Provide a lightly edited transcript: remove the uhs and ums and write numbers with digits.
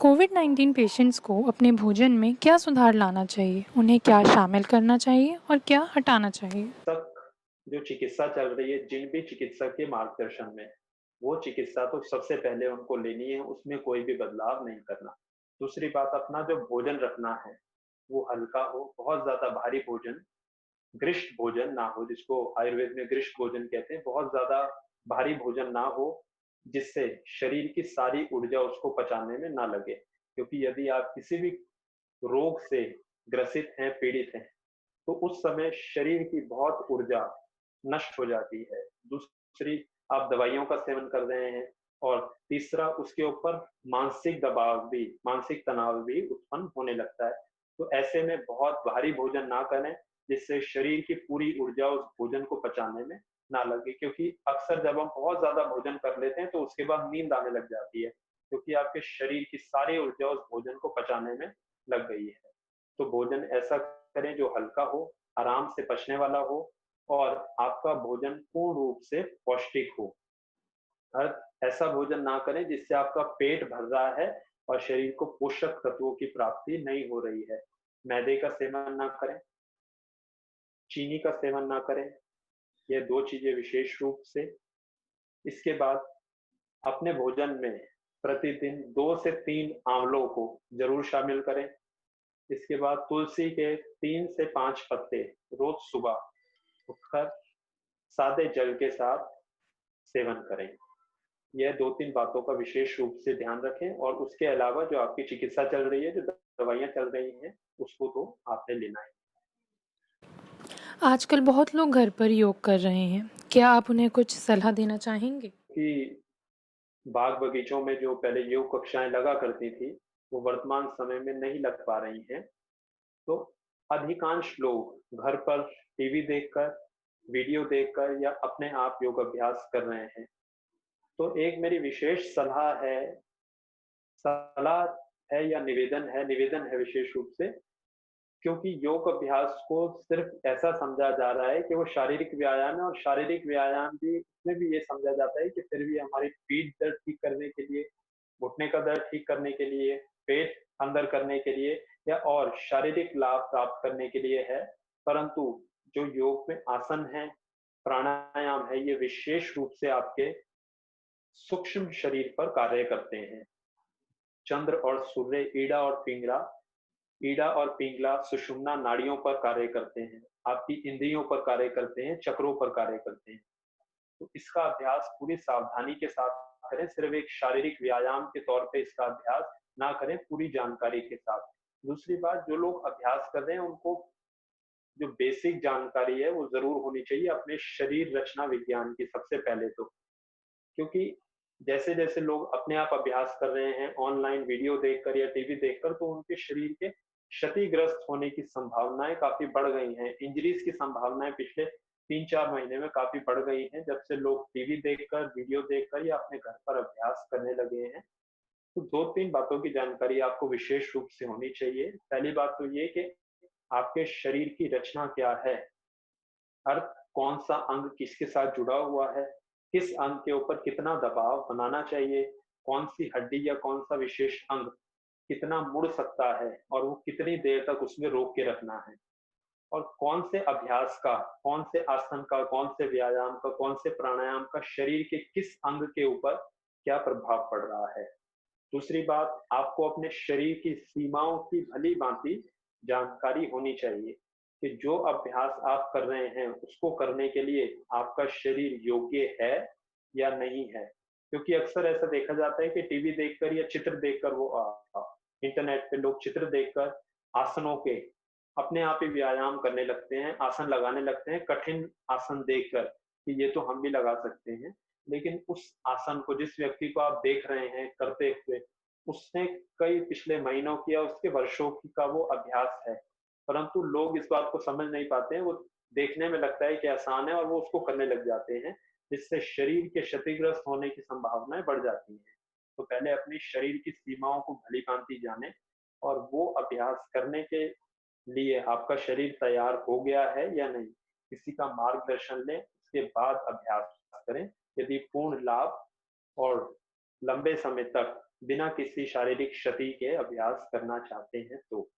कोविड-19 patients को अपने भोजन में क्या सुधार लाना चाहिए? उन्हें क्या शामिल करना चाहिए और क्या हटाना चाहिए? तक जो चिकित्सा चल रही है, जिन भी चिकित्सक के मार्गदर्शन में, वो चिकित्सा तो सबसे पहले उनको लेनी है, उसमें कोई भी बदलाव नहीं करना। दूसरी बात अपना जो भोजन रखना है, वो हल्का हो, बहुत ज़्यादा भारी भोजन, गरिष्ठ भोजन ना हो, जिसको आयुर्वेद में गरिष्ठ भोजन कहते हैं, बहुत ज़्यादा भारी भोजन ना हो, जिससे शरीर की सारी ऊर्जा उसको पचाने में ना लगे। क्योंकि यदि आप किसी भी रोग से ग्रसित हैं, पीड़ित हैं, तो उस समय शरीर की बहुत ऊर्जा नष्ट हो जाती है। दूसरी, आप दवाइयों का सेवन कर रहे हैं और तीसरा उसके ऊपर मानसिक तनाव भी उत्पन्न होने लगता है। तो ऐसे में बहुत भारी भोजन ना करें, जिससे शरीर की पूरी ऊर्जा उस भोजन को पचाने में ना लगे। क्योंकि अक्सर जब हम बहुत ज़्यादा भोजन कर लेते हैं, तो उसके बाद नींद आने लग जाती है, क्योंकि आपके शरीर की सारी ऊर्जा उस भोजन को पचाने में लग गई है। तो भोजन ऐसा करें जो हल्का हो, आराम से पचने वाला हो और आपका भोजन पूर्ण रूप से पौष्टिक हो। ऐसा भोजन ना करें जिससे आपका पेट भर रहा है और शरीर को पोषक तत्वों की प्राप्ति नहीं हो रही है। मैदे का सेवन ना करें, चीनी का सेवन ना करें, ये 2 चीज़ें विशेष रूप से। इसके बाद अपने भोजन में प्रतिदिन 2 से 3 आंवलों को ज़रूर शामिल करें। इसके बाद तुलसी के 3 से 5 पत्ते रोज़ सुबह उठकर सादे जल के साथ सेवन करें। यह 2-3 बातों का विशेष रूप से ध्यान रखें और उसके अलावा जो आपकी चिकित्सा चल रही है, जो दवाइयाँ चल रही हैं, उसको तो आपने लेना है। आजकल बहुत लोग घर पर योग कर रहे हैं। क्या आप उन्हें कुछ सलाह देना चाहेंगे? कि बाग बगीचों में जो पहले योग कक्षाएँ लगा करती थी, वो वर्तमान समय में नहीं लग पा रही हैं। तो अधिकांश लोग घर पर टीवी देखकर, वीडियो देखकर या अपने आप योग अभ्यास कर रहे हैं। तो एक मेरी विशेष सलाह है या निवेदन है विशेष रूप से, क्योंकि योग अभ्यास को सिर्फ ऐसा समझा जा रहा है कि वो शारीरिक व्यायाम है और शारीरिक व्यायाम भी उसमें भी ये समझा जाता है कि फिर भी हमारी पीठ दर्द ठीक करने के लिए, घुटने का दर्द ठीक करने के लिए, पेट अंदर करने के लिए या और शारीरिक लाभ प्राप्त करने के लिए है। परंतु जो योग में आसन है, प्राणायाम है, ये विशेष रूप से आपके सूक्ष्म शरीर पर कार्य करते हैं। चंद्र और सूर्य, ईड़ा और पिंगला सुषुम्ना नाड़ियों पर कार्य करते हैं, आपकी इंद्रियों पर कार्य करते हैं, चक्रों पर कार्य करते हैं। तो इसका अभ्यास पूरी सावधानी के साथ करें, सिर्फ एक शारीरिक व्यायाम के तौर पे इसका अभ्यास ना करें, पूरी जानकारी के साथ। दूसरी बात, जो लोग अभ्यास कर रहे हैं उनको जो बेसिक जानकारी है वो ज़रूर होनी चाहिए अपने शरीर रचना विज्ञान की सबसे पहले तो। क्योंकि जैसे-जैसे लोग अपने आप अभ्यास कर रहे हैं ऑनलाइन वीडियो देखकर या टीवी देखकर, तो उनके शरीर के क्षतिग्रस्त होने की संभावनाएँ काफ़ी बढ़ गई हैं। इंजरीज़ की संभावनाएँ पिछले 3-4 महीने में काफ़ी बढ़ गई हैं, जब से लोग टीवी देखकर, वीडियो देखकर या अपने घर पर अभ्यास करने लगे हैं। तो 2-3 बातों की जानकारी आपको विशेष रूप से होनी चाहिए। पहली बात तो ये कि आपके शरीर की रचना क्या है? अर्थ कौन-सा अंग किसके साथ जुड़ा हुआ है, किस अंग के ऊपर कितना दबाव बनाना चाहिए, कौन-सी हड्डी या कौन-सा विशेष अंग कितना मुड़ सकता है और वो कितनी देर तक उसमें रोक के रखना है और कौन से अभ्यास का, कौन से आसन का, कौन से व्यायाम का, कौन से प्राणायाम का शरीर के किस अंग के ऊपर क्या प्रभाव पड़ रहा है। दूसरी बात, आपको अपने शरीर की सीमाओं की भली-भांति जानकारी होनी चाहिए कि जो अभ्यास आप कर रहे हैं, उसको करने के लिए आपका शरीर योग्य है या नहीं है। क्योंकि अक्सर ऐसा देखा जाता है कि टीवी देखकर या चित्र देखकर इंटरनेट पे लोग चित्र देखकर आसनों के अपने आप ही व्यायाम करने लगते हैं, आसन लगाने लगते हैं, कठिन आसन देखकर कि ये तो हम भी लगा सकते हैं। लेकिन उस आसन को जिस व्यक्ति को आप देख रहे हैं करते हुए, उसने कई पिछले महीनों की या उसके वर्षों की का वो अभ्यास है। परंतु लोग इस बात को समझ नहीं पाते हैं, वो देखने में लगता है कि आसान है और वो उसको करने लग जाते हैं, जिससे शरीर के क्षतिग्रस्त होने की संभावनाएँ बढ़ जाती हैं। तो पहले अपनी शरीर की सीमाओं को भली-भांति जानें और वो अभ्यास करने के लिए आपका शरीर तैयार हो गया है या नहीं, किसी का मार्गदर्शन लें, उसके बाद अभ्यास करें। यदि पूर्ण लाभ और लंबे समय तक बिना किसी शारीरिक क्षति के अभ्यास करना चाहते हैं तो।